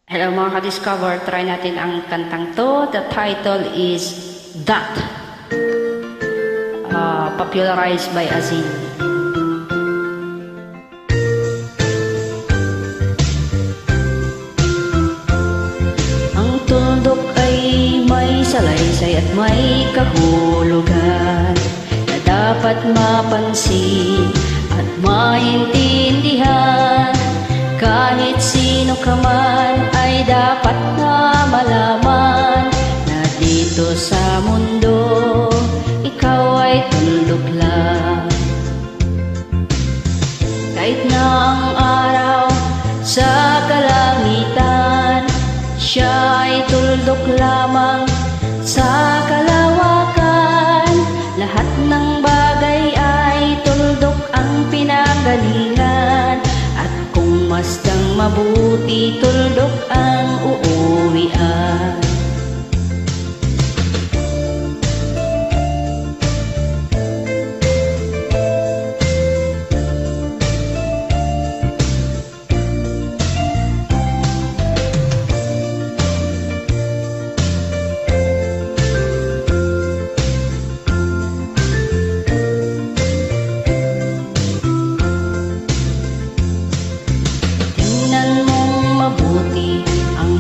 Hello mga ka-discover, try natin ang kantang to. The title is That, popularized by Azin. Ang tuldok ay may salaysay at may kahulugan na dapat mapansin at maintindihan. Kahit sino ka man ay dapat na malaman na dito sa mundo ikaw ay tuldok lang. Kahit na ang araw sa kalangitan, siya ay tuldok lamang sa kalawakan. Lahat ng bagay ay tuldok ang pinanggalingan. Masdang mabuti, tuldok ang uuwian.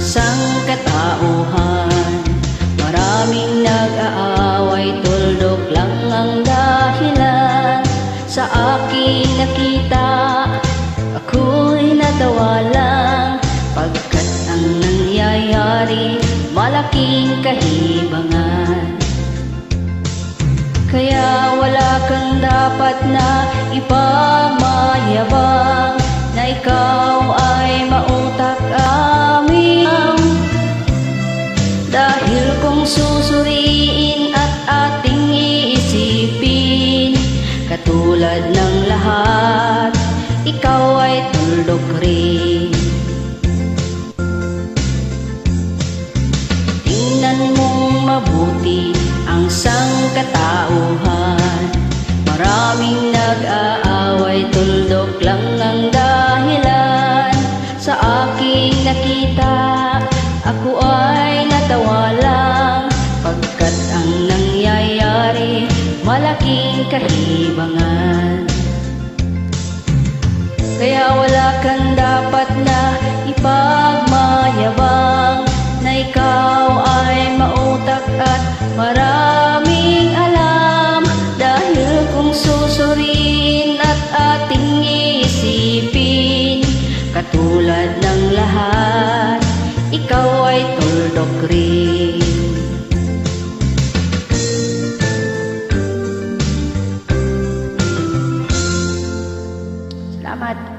Sangkatauhan, maraming nag-aaway, tuldok lang ang dahilan. Sa aking nakita, ako'y natawa lang, pagkat ang nangyayari malaking kahibangan. Kaya wala kang dapat na ipagmayabang na ikaw ay mautak dahil kung susuriin at ating iisipin, katulad ng lahat, ikaw ay tuldok rin. Tingnan mong mabuti ang sangkatauhan, maraming nag-aaway, tuldok lang ang dahilan. Sa aking nakita, ako ay natawa lang, pagkat ang nangyayari malaking kahibangan. Kaya wala kang dapat na ipagmayabang na ikaw ay mautak at maraming alam. Dahil kung susuriin at ating iisipin, katulad ng lahat, ikaw ay tuldok rin. Salamat.